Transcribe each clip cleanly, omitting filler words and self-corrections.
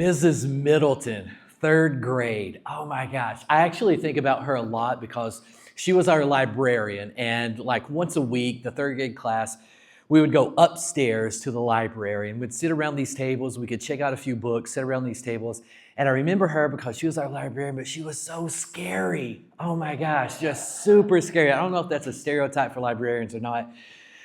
Mrs. Middleton, third grade. Oh my gosh. I actually think about her a lot because she was our librarian. And like once a week, the third grade class, we would go upstairs to the library and we'd sit around these tables. We could check out a few books, sit around these tables. And I remember her because she was our librarian, but she was so scary. Oh my gosh, just super scary. I don't know if that's a stereotype for librarians or not.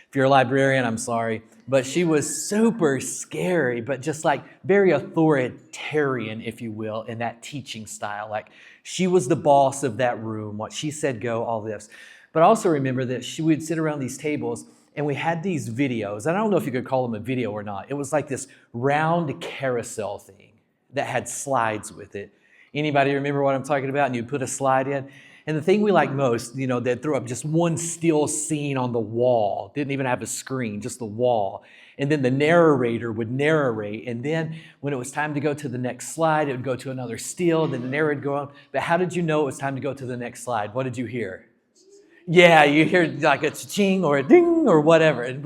If you're a librarian, I'm sorry. But she was super scary, but just like very authoritarian, if you will, in that teaching style. Like she was the boss of that room. What she said, go, all this. But I also remember that she would sit around these tables and we had these videos. I don't know if you could call them a video or not. It was like this round carousel thing that had slides with it. Anybody remember what I'm talking about? And you put a slide in. And the thing we like most, they'd throw up just one still scene on the wall. Didn't even have a screen, just the wall. And then the narrator would narrate. And then when it was time to go to the next slide, it would go to another still. Then the narrator would go on. But how did you know it was time to go to the next slide? What did you hear? Yeah, you hear like a ching or a ding or whatever. And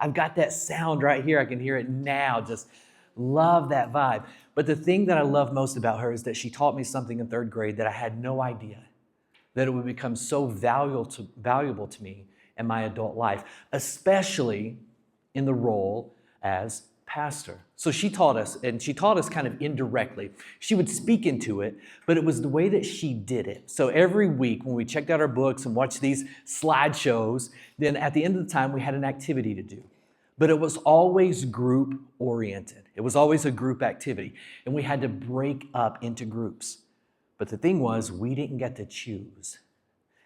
I've got that sound right here. I can hear it now. Just love that vibe. But the thing that I love most about her is that she taught me something in third grade that I had no idea that it would become so valuable to me in my adult life, especially in the role as pastor. So she taught us, and she taught us kind of indirectly. She would speak into it, but it was the way that she did it. So every week when we checked out our books and watched these slideshows, then at the end of the time we had an activity to do. But it was always group oriented. It was always a group activity, and we had to break up into groups. But the thing was, we didn't get to choose.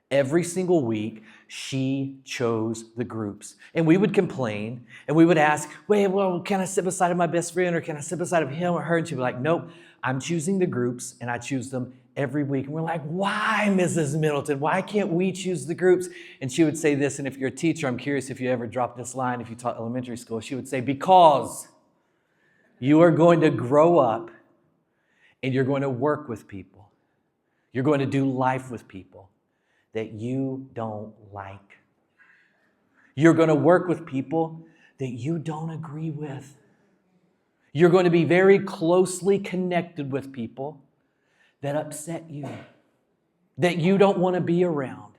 Every single week, she chose the groups. And we would complain, and we would ask, can I sit beside my best friend, or can I sit beside him or her? And she'd be like, nope, I'm choosing the groups, and I choose them every week. And we're like, why, Mrs. Middleton? Why can't we choose the groups? And she would say this, and if you're a teacher, I'm curious if you ever dropped this line, if you taught elementary school, she would say, because you are going to grow up, and you're going to work with people. You're going to do life with people that you don't like. You're going to work with people that you don't agree with. You're going to be very closely connected with people that upset you, that you don't want to be around,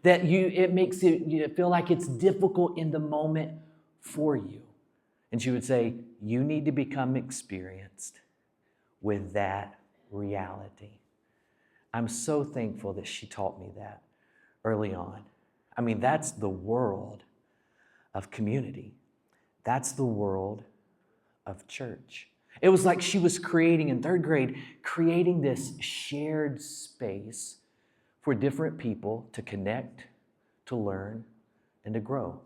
that it makes you feel like it's difficult in the moment for you. And she would say, you need to become experienced with that reality. I'm so thankful that she taught me that early on. I mean, that's the world of community. That's the world of church. It was like she was creating in third grade, creating this shared space for different people to connect, to learn, and to grow.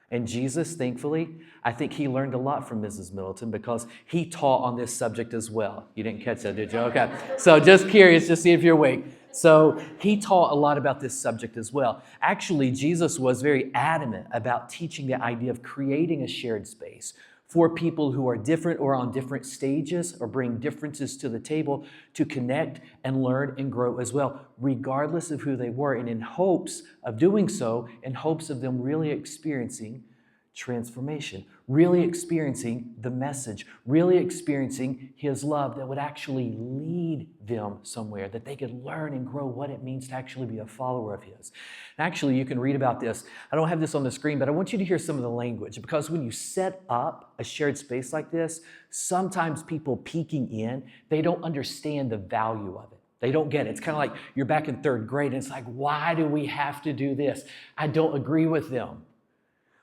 And Jesus, thankfully, I think he learned a lot from Mrs. Middleton because he taught on this subject as well. You didn't catch that, did you? Okay. So just curious to see if you're awake. So he taught a lot about this subject as well. Actually, Jesus was very adamant about teaching the idea of creating a shared space for people who are different or on different stages or bring differences to the table to connect and learn and grow as well, regardless of who they were, and in hopes of doing so, in hopes of them really experiencing transformation, really experiencing the message, really experiencing his love that would actually lead them somewhere, that they could learn and grow what it means to actually be a follower of his. And actually, you can read about this. I don't have this on the screen, but I want you to hear some of the language, because when you set up a shared space like this, sometimes people peeking in, they don't understand the value of it. They don't get it. It's kind of like you're back in third grade, and it's like, why do we have to do this? I don't agree with them.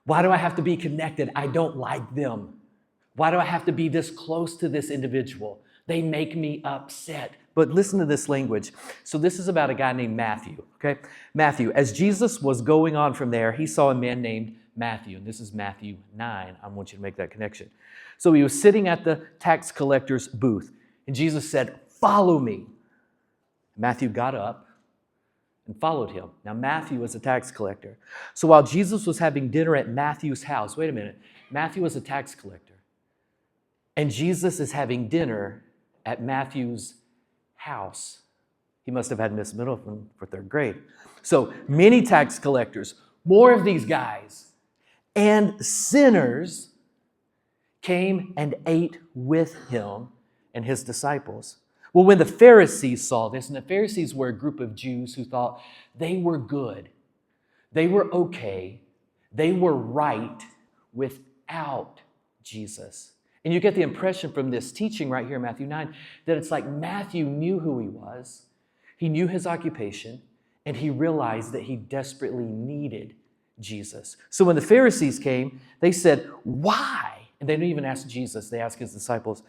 Why do I have to be connected? I don't like them. Why do I have to be this close to this individual? They make me upset. But listen to this language. So this is about a guy named Matthew, okay? Matthew, as Jesus was going on from there, he saw a man named Matthew. And this is Matthew 9. I want you to make that connection. So he was sitting at the tax collector's booth. And Jesus said, follow me. Matthew got up and followed him. Now, Matthew was a tax collector. So while Jesus was having dinner at Matthew's house, wait a minute, Matthew was a tax collector. And Jesus is having dinner at Matthew's house. He must have had Miss Middleton for third grade. So many tax collectors, more of these guys, and sinners came and ate with him and his disciples. Well, when the Pharisees saw this, and the Pharisees were a group of Jews who thought they were good, they were okay, they were right without Jesus. And you get the impression from this teaching right here in Matthew 9 that it's like Matthew knew who he was, he knew his occupation, and he realized that he desperately needed Jesus. So when the Pharisees came, they said, why? And they didn't even ask Jesus, they asked his disciples,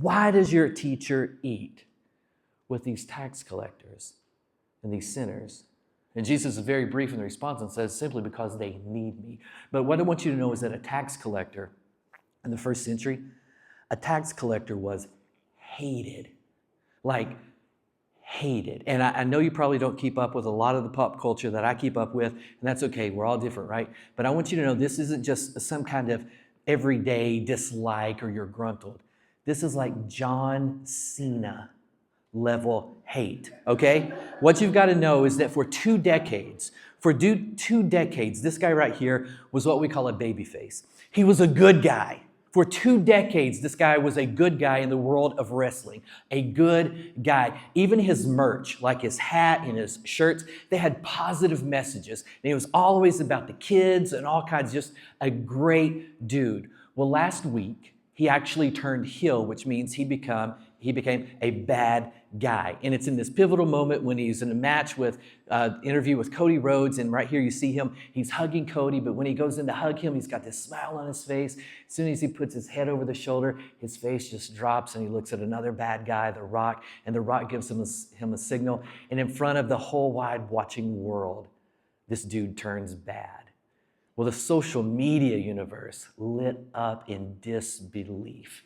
why does your teacher eat with these tax collectors and these sinners? And Jesus is very brief in the response and says, simply because they need me. But what I want you to know is that a tax collector in the first century, a tax collector was hated. Like, hated. And I know you probably don't keep up with a lot of the pop culture that I keep up with, and that's okay. We're all different, right? But I want you to know this isn't just some kind of everyday dislike or you're gruntled. This is like John Cena level hate, okay? What you've got to know is that for two decades, this guy right here was what we call a babyface. He was a good guy. For 2 decades, this guy was a good guy in the world of wrestling. A good guy. Even his merch, like his hat and his shirts, they had positive messages. And it was always about the kids and all kinds, just a great dude. Well, last week, he actually turned heel, which means he became a bad guy. And it's in this pivotal moment when he's in a match with interview with Cody Rhodes, and right here you see him, he's hugging Cody, but when he goes in to hug him, he's got this smile on his face. As soon as he puts his head over the shoulder, his face just drops and he looks at another bad guy, The Rock, and The Rock gives him a signal. And in front of the whole wide watching world, this dude turns bad. Well, the social media universe lit up in disbelief.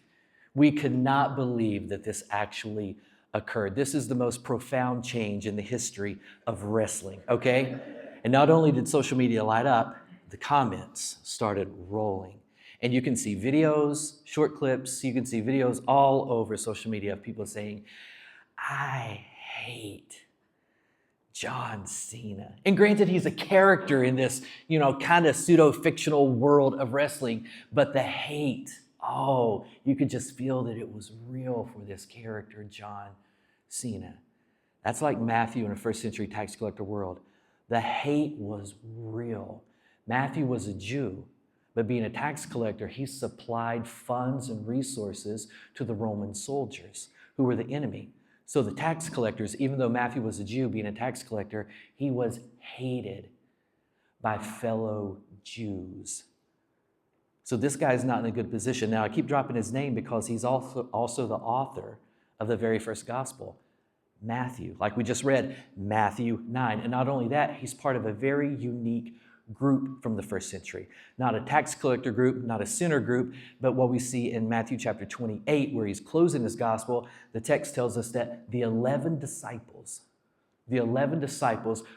We could not believe that this actually occurred. This is the most profound change in the history of wrestling, okay? And not only did social media light up, the comments started rolling. And you can see videos, short clips, you can see videos all over social media of people saying, I hate John Cena. And granted, he's a character in this, kind of pseudo-fictional world of wrestling, but the hate, you could just feel that it was real for this character, John Cena. That's like Matthew in a first century tax collector world. The hate was real. Matthew was a Jew, but being a tax collector, he supplied funds and resources to the Roman soldiers who were the enemy. So the tax collectors, even though Matthew was a Jew, being a tax collector, he was hated by fellow Jews. So this guy's not in a good position. Now, I keep dropping his name because he's also the author of the very first gospel, Matthew. Like we just read, Matthew 9. And not only that, he's part of a very unique group from the first century. Not a tax collector group, not a sinner group, but what we see in Matthew chapter 28, where he's closing his gospel, the text tells us that the 11 disciples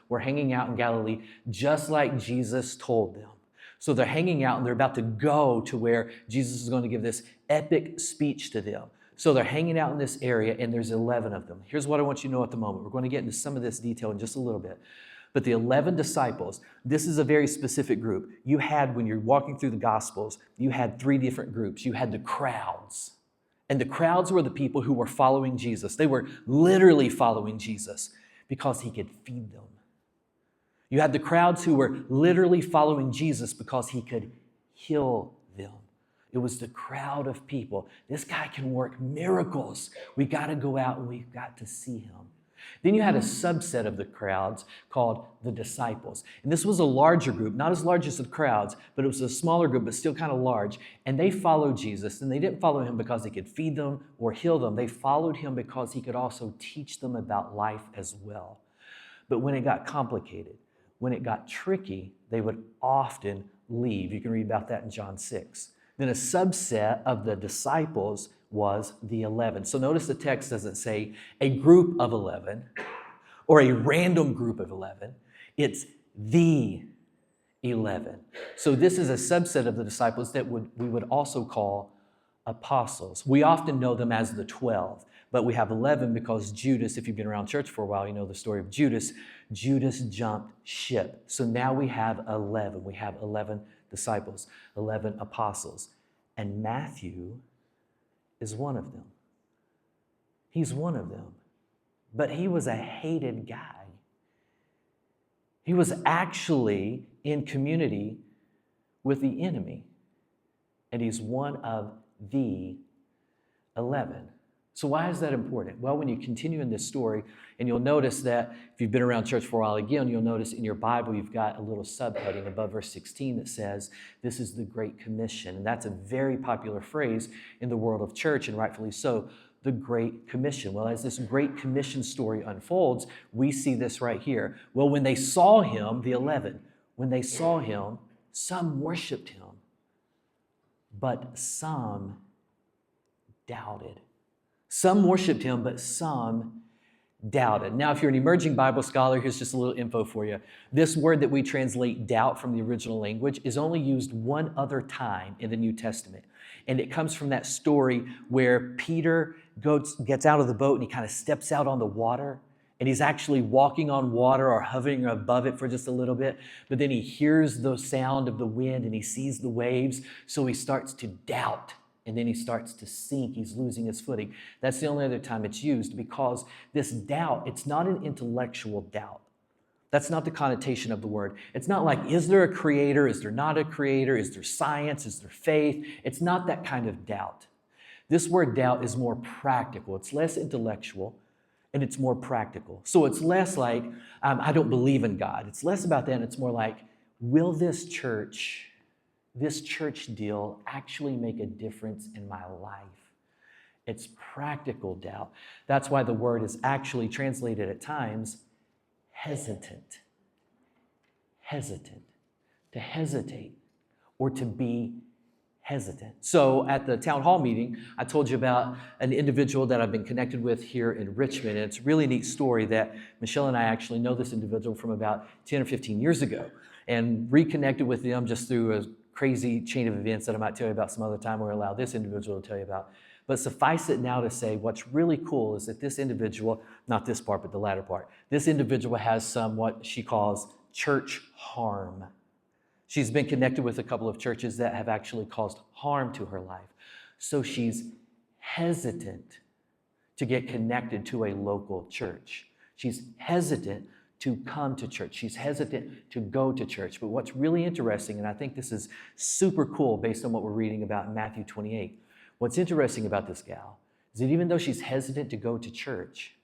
were hanging out in Galilee just like Jesus told them. So they're hanging out and they're about to go to where Jesus is going to give this epic speech to them. So they're hanging out in this area and there's 11 of them. Here's what I want you to know at the moment. We're going to get into some of this detail in just a little bit. But the 11 disciples, this is a very specific group. You had, when you're walking through the Gospels, you had 3 different groups. You had the crowds. And the crowds were the people who were following Jesus. They were literally following Jesus because he could feed them. You had the crowds who were literally following Jesus because he could heal them. It was the crowd of people. This guy can work miracles. We got to go out and we've got to see him. Then you had a subset of the crowds called the disciples. And this was a larger group, not as large as the crowds, but it was a smaller group, but still kind of large. And they followed Jesus, and they didn't follow him because he could feed them or heal them. They followed him because he could also teach them about life as well. But when it got complicated, when it got tricky, they would often leave. You can read about that in John 6. Then a subset of the disciples was the 11. So notice the text doesn't say a group of 11 or a random group of 11. It's the 11. So this is a subset of the disciples that we would also call apostles. We often know them as the 12, but we have 11 because Judas, if you've been around church for a while, you know the story of Judas. Judas jumped ship. So now we have 11. We have 11 disciples, 11 apostles. And Matthew is one of them. He's one of them. But he was a hated guy. He was actually in community with the enemy. And he's one of the 11. So why is that important? Well, when you continue in this story, and you'll notice that if you've been around church for a while again, you'll notice in your Bible you've got a little subheading above verse 16 that says, this is the Great Commission. And that's a very popular phrase in the world of church, and rightfully so, the Great Commission. Well, as this Great Commission story unfolds, we see this right here. Well, when they saw him, the 11, when they saw him, some worshiped him, but some doubted. Some worshiped him, but some doubted. Now, if you're an emerging Bible scholar, here's just a little info for you. This word that we translate doubt from the original language is only used one other time in the New Testament. And it comes from that story where Peter gets out of the boat and he kind of steps out on the water. And he's actually walking on water or hovering above it for just a little bit. But then he hears the sound of the wind and he sees the waves. So he starts to doubt. And then he starts to sink. He's losing his footing. That's the only other time it's used, because this doubt, it's not an intellectual doubt. That's not the connotation of the word. It's not like, is there a creator? Is there not a creator? Is there science? Is there faith? It's not that kind of doubt. This word doubt is more practical. It's less intellectual and it's more practical. So it's less like, I don't believe in God. It's less about that. And it's more like, will this church deal actually make a difference in my life? It's practical doubt. That's why the word is actually translated at times hesitant. Hesitant. To hesitate or to be hesitant. So at the town hall meeting, I told you about an individual that I've been connected with here in Richmond. And it's a really neat story that Michelle and I actually know this individual from about 10 or 15 years ago, and reconnected with them just through a crazy chain of events that I might tell you about some other time, or allow this individual to tell you about. But suffice it now to say, what's really cool is that this individual, not this part, but the latter part, this individual has some what she calls church harm. She's been connected with a couple of churches that have actually caused harm to her life. So she's hesitant to get connected to a local church. She's hesitant to come to church. She's hesitant to go to church. But what's really interesting, and I think this is super cool based on what we're reading about in Matthew 28, what's interesting about this gal is that even though she's hesitant to go to church,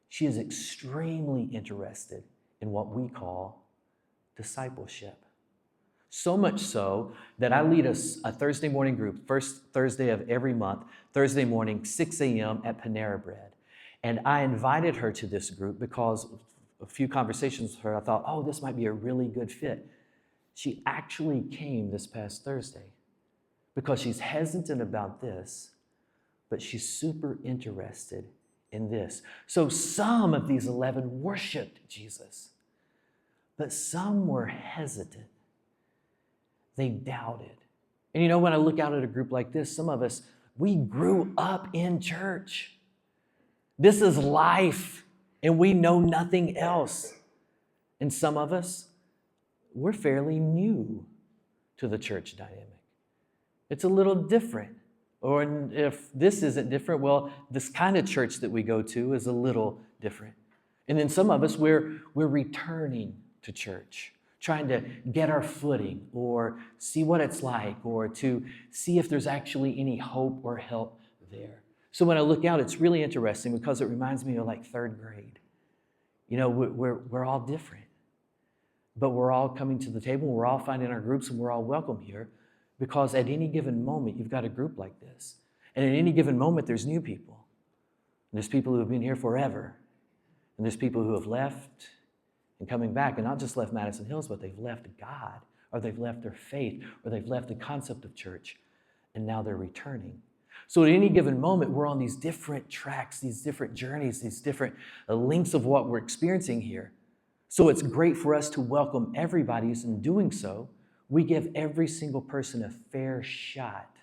she is extremely interested in what we call discipleship. So much so that I lead a Thursday morning group, first Thursday of every month, Thursday morning, 6 a.m. at Panera Bread. And I invited her to this group because a few conversations with her, I thought, oh, this might be a really good fit. She actually came this past Thursday because she's hesitant about this, but she's super interested in this. So some of these 11 worshiped Jesus, but some were hesitant. They doubted. And you know, when I look out at a group like this, some of us, we grew up in church. This is life, and we know nothing else. And some of us, we're fairly new to the church dynamic. It's a little different. Or if this isn't different, well, this kind of church that we go to is a little different. And then some of us, we're returning to church, trying to get our footing or see what it's like, or to see if there's actually any hope or help there. So when I look out, it's really interesting because it reminds me of like third grade. You know, we're all different, but we're all coming to the table, we're all finding our groups, and we're all welcome here, because at any given moment, you've got a group like this. And at any given moment, there's new people. And there's people who have been here forever. And there's people who have left and coming back, and not just left Madison Hills, but they've left God, or they've left their faith, or they've left the concept of church, and now they're returning. So at any given moment, we're on these different tracks, these different journeys, these different links of what we're experiencing here. So it's great for us to welcome everybody, and in doing so, we give every single person a fair shot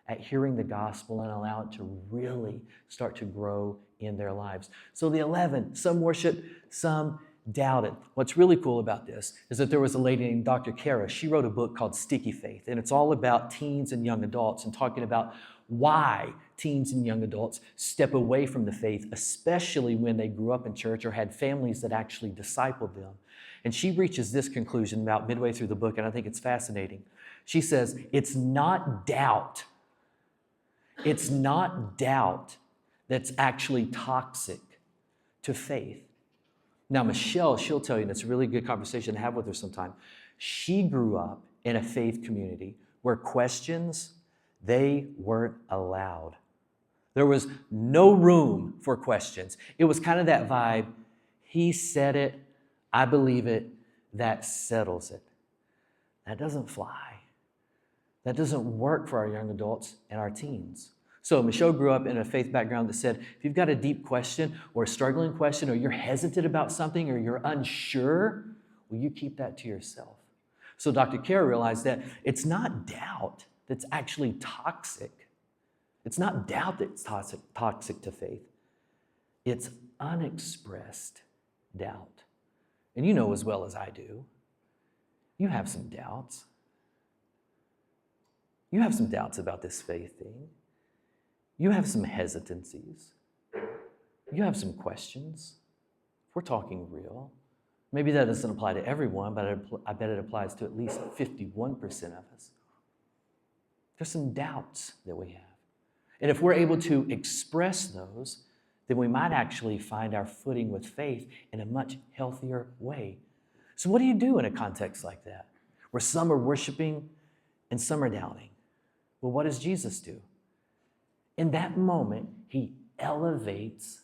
at hearing the gospel and allow it to really start to grow in their lives. So the 11, some worship, some doubted. What's really cool about this is that there was a lady named Dr. Kara. She wrote a book called Sticky Faith, and it's all about teens and young adults and talking about why teens and young adults step away from the faith, especially when they grew up in church or had families that actually discipled them. And she reaches this conclusion about midway through the book, and I think it's fascinating. She says, it's not doubt. It's not doubt that's actually toxic to faith. Now, Michelle, she'll tell you, and it's a really good conversation to have with her sometime. She grew up in a faith community where questions, they weren't allowed. There was no room for questions. It was kind of that vibe, he said it, I believe it, that settles it. That doesn't fly. That doesn't work for our young adults and our teens. So Michelle grew up in a faith background that said, if you've got a deep question or a struggling question or you're hesitant about something or you're unsure, will you keep that to yourself? So Dr. Kara realized that it's not doubt that's actually toxic. It's not doubt that's toxic to faith. It's unexpressed doubt. And you know as well as I do, you have some doubts. You have some doubts about this faith thing. You have some hesitancies. You have some questions. If we're talking real, maybe that doesn't apply to everyone, but I bet it applies to at least 51% of us. There's some doubts that we have. And if we're able to express those, then we might actually find our footing with faith in a much healthier way. So what do you do in a context like that, where some are worshiping and some are doubting? Well, what does Jesus do? In that moment, he elevates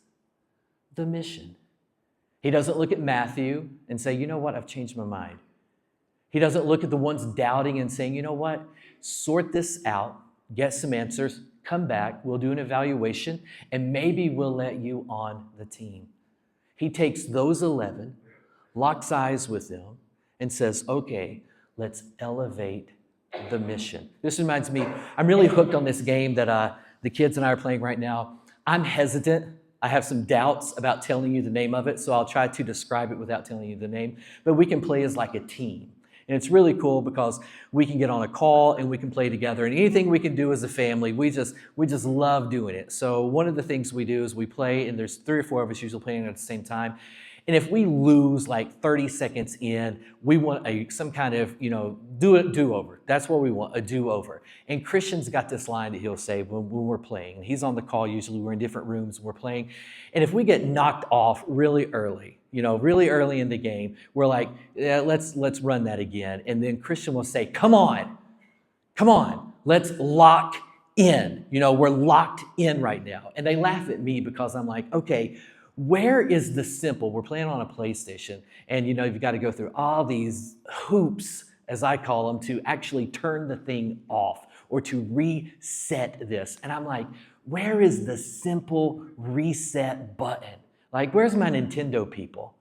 the mission. He doesn't look at Matthew and say, you know what, I've changed my mind. He doesn't look at the ones doubting and saying, you know what, sort this out, get some answers, come back, we'll do an evaluation, and maybe we'll let you on the team. He takes those 11, locks eyes with them, and says, okay, let's elevate the mission. This reminds me, I'm really hooked on this game that the kids and I are playing right now. I'm hesitant. I have some doubts about telling you the name of it, so I'll try to describe it without telling you the name. But we can play as like a team. And it's really cool because we can get on a call and we can play together. And anything we can do as a family, we just love doing it. So one of the things we do is we play, and there's 3 or 4 of us usually playing at the same time. And if we lose like 30 seconds in, we want some kind of, do-over. That's what we want, a do-over. And Christian's got this line that he'll say when we're playing. And he's on the call usually. We're in different rooms and we're playing. And if we get knocked off really early in the game, we're like, yeah, let's run that again. And then Christian will say, come on, let's lock in. We're locked in right now. And they laugh at me because I'm like, okay, where is the simple? We're playing on a PlayStation, and you've got to go through all these hoops, as I call them, to actually turn the thing off or to reset this. And I'm like, where is the simple reset button? Like, where's my Nintendo people?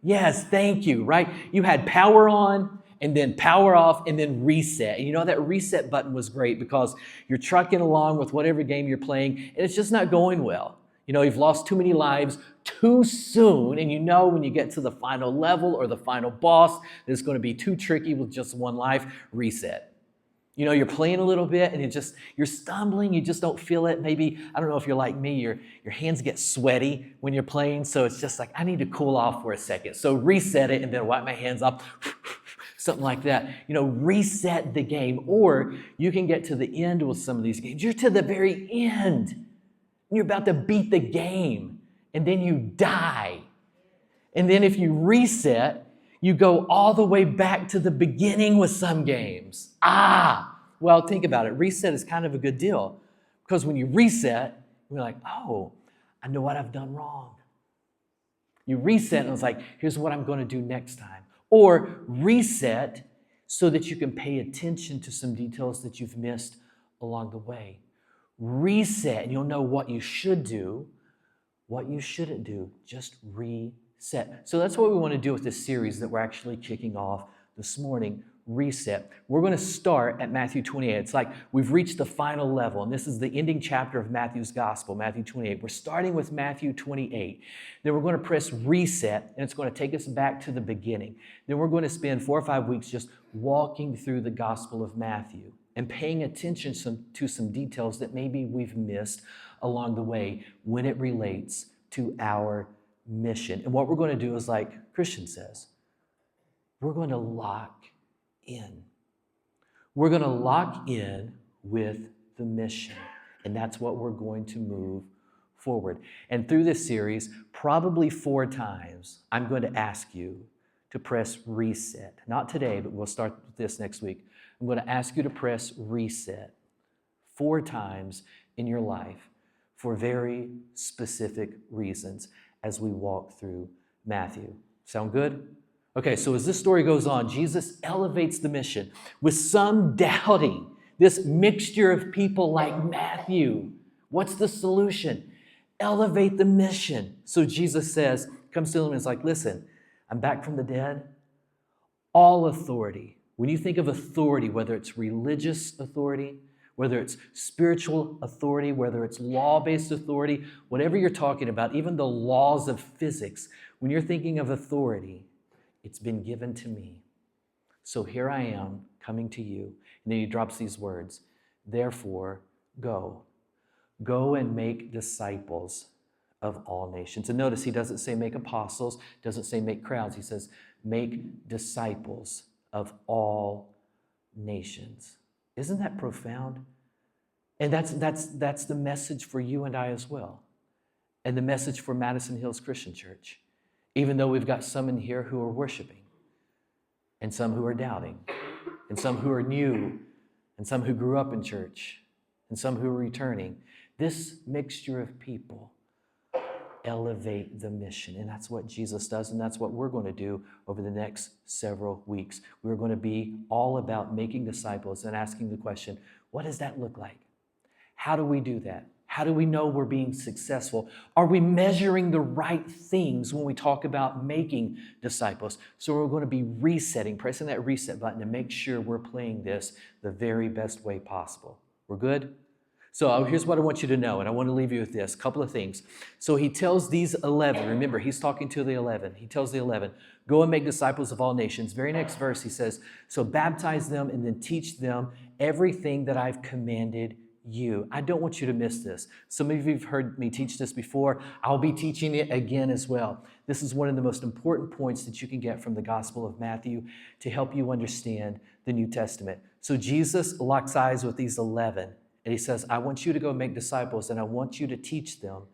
Yes, thank you, right? You had power on and then power off and then reset. And that reset button was great because you're trucking along with whatever game you're playing, and it's just not going well. You've lost too many lives too soon, and when you get to the final level or the final boss, it's going to be too tricky with just one life, reset. You're playing a little bit and you're stumbling, you just don't feel it. Maybe, I don't know if you're like me, your hands get sweaty when you're playing, so it's just like, I need to cool off for a second. So reset it and then wipe my hands off, something like that. Reset the game. Or you can get to the end with some of these games. You're to the very end. You're about to beat the game, and then you die. And then if you reset, you go all the way back to the beginning with some games. Well, think about it. Reset is kind of a good deal because when you reset, you're like, oh, I know what I've done wrong. You reset, and it's like, here's what I'm going to do next time. Or reset so that you can pay attention to some details that you've missed along the way. Reset, and you'll know what you should do, what you shouldn't do. Just reset. So that's what we want to do with this series that we're actually kicking off this morning, Reset. We're going to start at Matthew 28. It's like we've reached the final level, and this is the ending chapter of Matthew's Gospel, Matthew 28. We're starting with Matthew 28. Then we're going to press Reset, and it's going to take us back to the beginning. Then we're going to spend 4 or 5 weeks just walking through the Gospel of Matthew. and paying attention to some details that maybe we've missed along the way when it relates to our mission. And what we're going to do is, like Christian says, we're going to lock in. We're going to lock in with the mission. And that's what we're going to move forward. And through this series, probably 4 times, I'm going to ask you to press reset. Not today, but we'll start with this next week. I'm going to ask you to press reset 4 times in your life for very specific reasons as we walk through Matthew. Sound good? Okay, so as this story goes on, Jesus elevates the mission with some doubting. This mixture of people like Matthew. What's the solution? Elevate the mission. So Jesus comes to him and is like, listen, I'm back from the dead. All authority. When you think of authority, whether it's religious authority, whether it's spiritual authority, whether it's law-based authority, whatever you're talking about, even the laws of physics, when you're thinking of authority, it's been given to me. So here I am coming to you. And then he drops these words, therefore, go. Go and make disciples of all nations. And notice he doesn't say make apostles, doesn't say make crowds. He says make disciples of all nations. Isn't that profound? And that's the message for you and I as well. And the message for Madison Hills Christian Church. Even though we've got some in here who are worshiping, and some who are doubting, and some who are new, and some who grew up in church, and some who are returning. This mixture of people elevate the mission. And that's what Jesus does, and that's what we're going to do over the next several weeks. We're going to be all about making disciples and asking the question, what does that look like? How do we do that? How do we know we're being successful? Are we measuring the right things when we talk about making disciples? So we're going to be pressing that reset button to make sure we're playing this the very best way possible. We're good? So here's what I want you to know, and I want to leave you with this, couple of things. So he tells these 11, remember, he's talking to the 11. He tells the 11, go and make disciples of all nations. Very next verse, he says, so baptize them and then teach them everything that I've commanded you. I don't want you to miss this. Some of you have heard me teach this before. I'll be teaching it again as well. This is one of the most important points that you can get from the Gospel of Matthew to help you understand the New Testament. So Jesus locks eyes with these 11, and he says, I want you to go make disciples, and I want you to teach them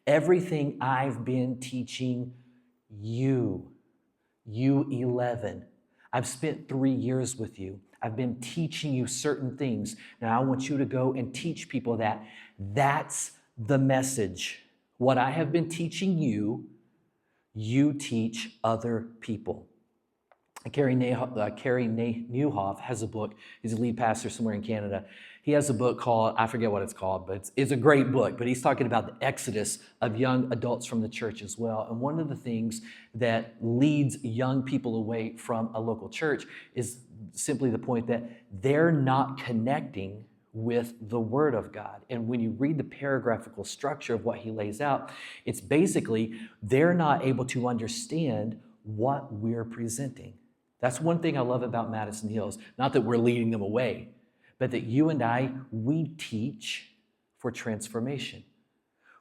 everything I've been teaching you. You 11. I've spent 3 years with you. I've been teaching you certain things. Now I want you to go and teach people that. That's the message. What I have been teaching you, you teach other people. Carrie Nieuwhof has a book. He's a lead pastor somewhere in Canada. He has a book called, I forget what it's called, but it's a great book. But he's talking about the exodus of young adults from the church as well. And one of the things that leads young people away from a local church is simply the point that they're not connecting with the Word of God. And when you read the paragraphical structure of what he lays out, it's basically they're not able to understand what we're presenting. That's one thing I love about Madison Hills. Not that we're leading them away, but that you and I, we teach for transformation.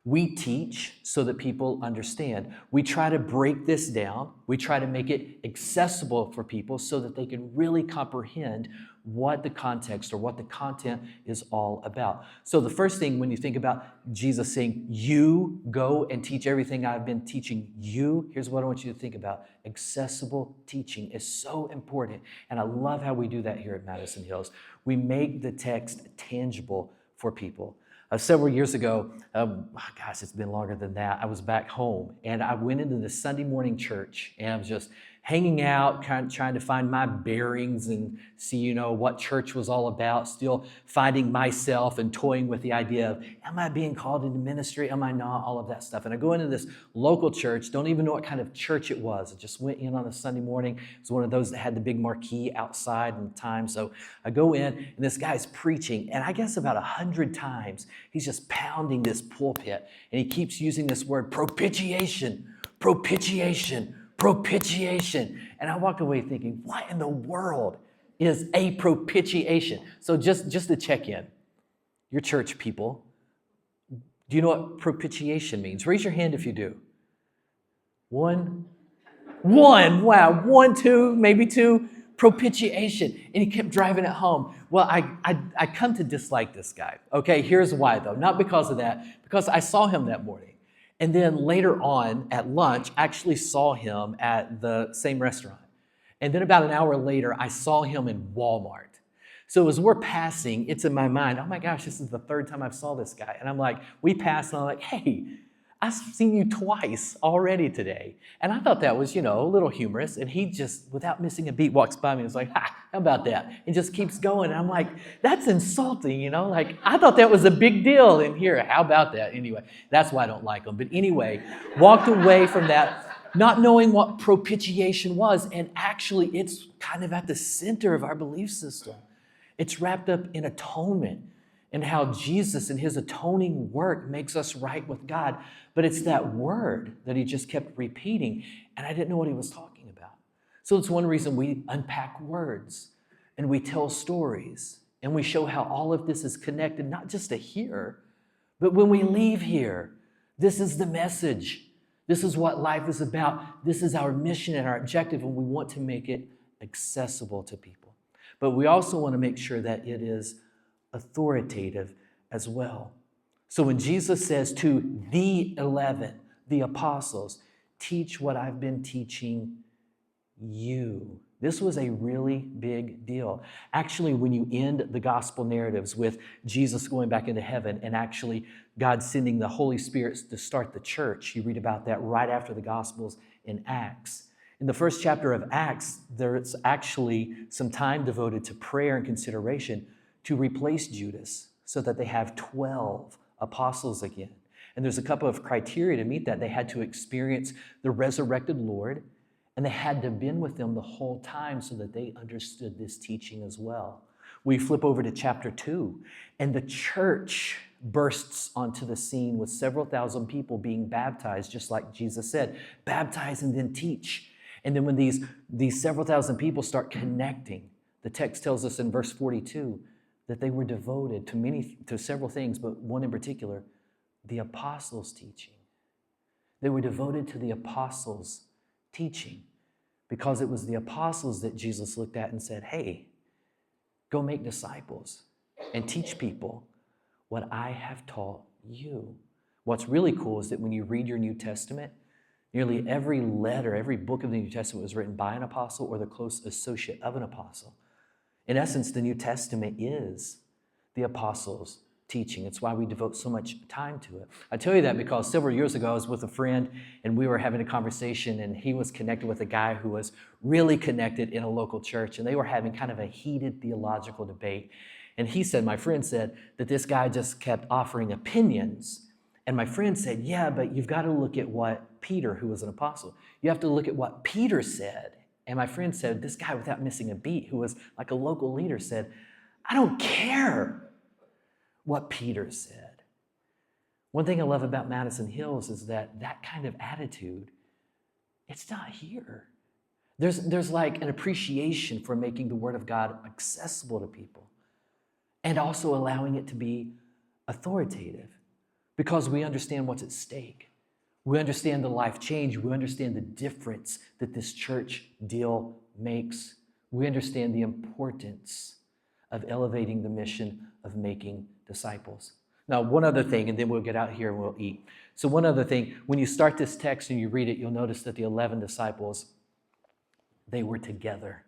We teach so that people understand. We try to break this down. We try to make it accessible for people so that they can really comprehend what the context or what the content is all about. So the first thing when you think about Jesus saying, you go and teach everything I've been teaching you, here's what I want you to think about. Accessible teaching is so important. And I love how we do that here at Madison Hills. We make the text tangible for people. Several years ago, it's been longer than that, I was back home and I went into the Sunday morning church and I was just hanging out, kind of trying to find my bearings and see, what church was all about, still finding myself and toying with the idea of, am I being called into ministry? Am I not? All of that stuff. And I go into this local church, don't even know what kind of church it was. I just went in on a Sunday morning. It was one of those that had the big marquee outside in the time. So I go in and this guy's preaching, and I guess about 100 times, he's just pounding this pulpit, and he keeps using this word, propitiation, propitiation, propitiation. And I walked away thinking, what in the world is a propitiation. So just to check in, your church people, do you know what propitiation means? Raise your hand if you do. One, wow, one, two, maybe two, propitiation. And he kept driving it home. Well, I come to dislike this guy. Okay, here's why though. Not because of that, because I saw him that morning. And then later on at lunch, I actually saw him at the same restaurant. And then about an hour later, I saw him in Walmart. So as we're passing, it's in my mind, oh my gosh, this is the third time I've saw this guy. And I'm like, we passed and I'm like, hey, I've seen you twice already today. And I thought that was, a little humorous. And he just, without missing a beat, walks by me and is like, ha, how about that? And just keeps going. And I'm like, that's insulting, like I thought that was a big deal in here. How about that? Anyway, that's why I don't like him. But anyway, walked away from that not knowing what propitiation was. And actually, it's kind of at the center of our belief system. It's wrapped up in atonement and how Jesus and his atoning work makes us right with God. But it's that word that he just kept repeating, and I didn't know what he was talking about. So it's one reason we unpack words and we tell stories and we show how all of this is connected, not just to here, but when we leave here. This is the message. This is what life is about. This is our mission and our objective, and we want to make it accessible to people. But we also want to make sure that it is authoritative as well. So when Jesus says to the 11, the apostles, teach what I've been teaching you. This was a really big deal. Actually, when you end the gospel narratives with Jesus going back into heaven and actually God sending the Holy Spirit to start the church, you read about that right after the Gospels in Acts. In the first chapter of Acts, there's actually some time devoted to prayer and consideration to replace Judas so that they have 12 apostles again. And there's a couple of criteria to meet that. They had to experience the resurrected Lord, and they had to have been with them the whole time so that they understood this teaching as well. We flip over to chapter 2, and the church bursts onto the scene with several thousand people being baptized, just like Jesus said, baptize and then teach. And then when these several thousand people start connecting, the text tells us in verse 42 that they were devoted to several things, but one in particular, the apostles' teaching. They were devoted to the apostles' teaching because it was the apostles that Jesus looked at and said, hey, go make disciples and teach people what I have taught you. What's really cool is that when you read your New Testament, nearly every letter, every book of the New Testament was written by an apostle or the close associate of an apostle. In essence, the New Testament is the apostles' teaching. It's why we devote so much time to it. I tell you that because several years ago, I was with a friend and we were having a conversation, and he was connected with a guy who was really connected in a local church, and they were having kind of a heated theological debate. And my friend said that this guy just kept offering opinions. And my friend said, yeah, but you've got to look at what Peter, who was an apostle, you have to look at what Peter said. And my friend said, this guy, without missing a beat, who was like a local leader, said, I don't care what Peter said. One thing I love about Madison Hills is that kind of attitude, it's not here. There's like an appreciation for making the Word of God accessible to people and also allowing it to be authoritative because we understand what's at stake. We understand the life change. We understand the difference that this church deal makes. We understand the importance of elevating the mission of making disciples. Now, one other thing, and then we'll get out here and we'll eat. So one other thing, when you start this text and you read it, you'll notice that the 11 disciples, they were together.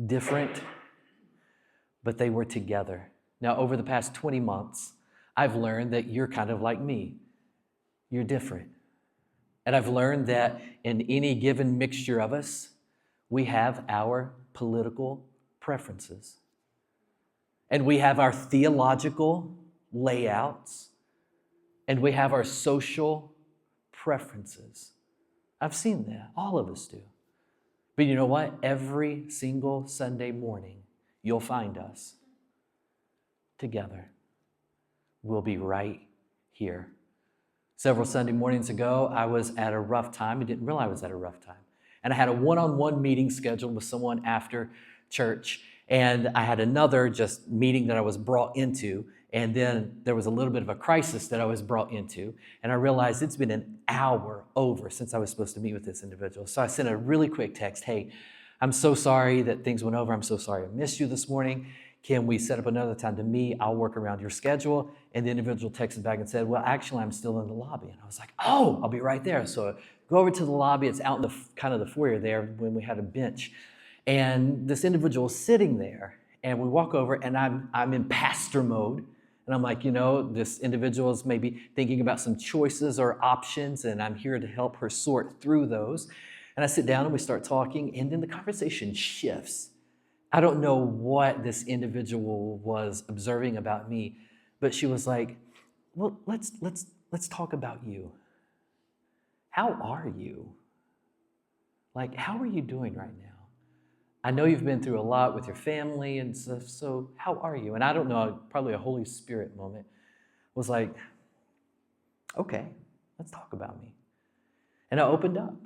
Different, but they were together. Now, over the past 20 months, I've learned that you're kind of like me. You're different. And I've learned that in any given mixture of us, we have our political preferences. And we have our theological layouts. And we have our social preferences. I've seen that. All of us do. But you know what? Every single Sunday morning, you'll find us together. We'll be right here. Several Sunday mornings ago, I was at a rough time. I didn't realize I was at a rough time. And I had a one-on-one meeting scheduled with someone after church. And I had another just meeting that I was brought into. And then there was a little bit of a crisis that I was brought into. And I realized it's been an hour over since I was supposed to meet with this individual. So I sent a really quick text, hey, I'm so sorry that things went over. I'm so sorry I missed you this morning. Can we set up another time to meet? I'll work around your schedule. And the individual texted back and said, well, actually, I'm still in the lobby. And I was like, oh, I'll be right there. So I go over to the lobby. It's out in the kind of the foyer there when we had a bench. And this individual is sitting there. And we walk over, and I'm in pastor mode. And I'm like, this individual is maybe thinking about some choices or options, and I'm here to help her sort through those. And I sit down and we start talking, and then the conversation shifts. I don't know what this individual was observing about me, but she was like, well, let's talk about you. How are you? Like, how are you doing right now? I know you've been through a lot with your family and stuff, so how are you? And I don't know, probably a Holy Spirit moment was like, okay, let's talk about me. And I opened up,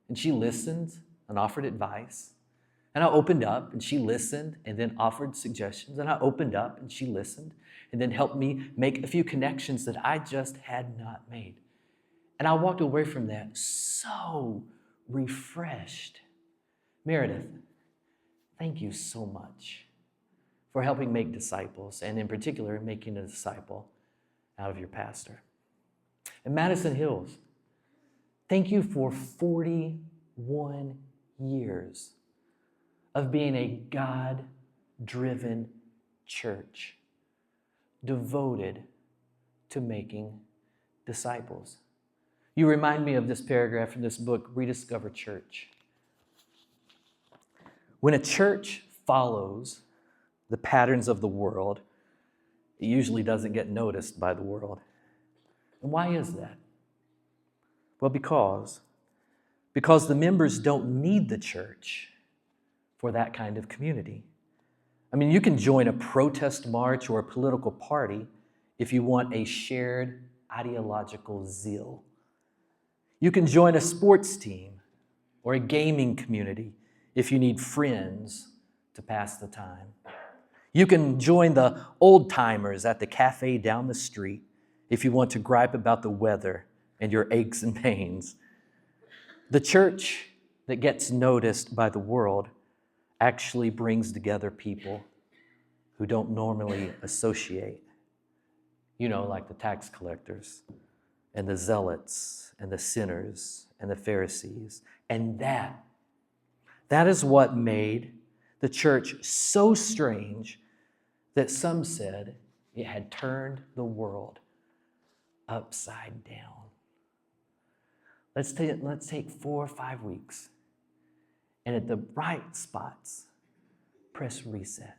and she listened and offered advice. And I opened up, and she listened and then offered suggestions. And I opened up, and she listened and then helped me make a few connections that I just had not made. And I walked away from that so refreshed. Meredith, thank you so much for helping make disciples, and in particular, making a disciple out of your pastor. And Madison Hills, thank you for 41 years of being a God-driven church devoted to making disciples. You remind me of this paragraph in this book, Rediscover Church. When a church follows the patterns of the world, it usually doesn't get noticed by the world. And why is that? Well, because the members don't need the church for that kind of community. I mean, you can join a protest march or a political party if you want a shared ideological zeal. You can join a sports team or a gaming community if you need friends to pass the time. You can join the old timers at the cafe down the street if you want to gripe about the weather and your aches and pains. The church that gets noticed by the world actually brings together people who don't normally associate. Like the tax collectors and the zealots and the sinners and the Pharisees. And that is what made the church so strange that some said it had turned the world upside down. Let's take 4 or 5 weeks, and at the right spots, press reset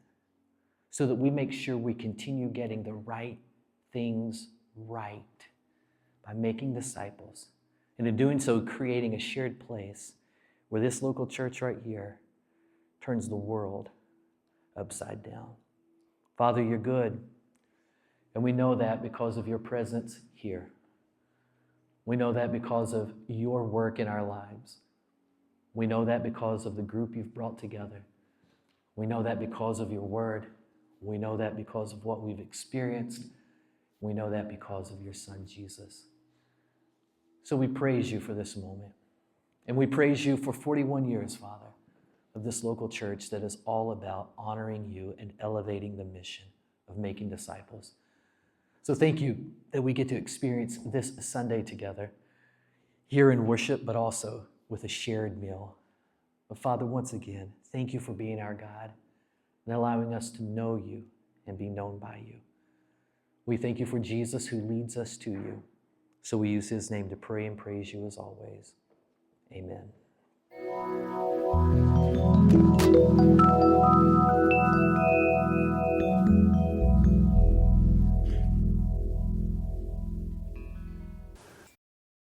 so that we make sure we continue getting the right things right by making disciples, and in doing so, creating a shared place where this local church right here turns the world upside down. Father, you're good, and we know that because of your presence here. We know that because of your work in our lives. We know that because of the group you've brought together. We know that because of your word. We know that because of what we've experienced. We know that because of your Son, Jesus. So we praise you for this moment. And we praise you for 41 years, Father, of this local church that is all about honoring you and elevating the mission of making disciples. So thank you that we get to experience this Sunday together, here in worship, but also with a shared meal. But Father, once again, thank you for being our God and allowing us to know you and be known by you. We thank you for Jesus who leads us to you. So we use his name to pray and praise you as always. Amen.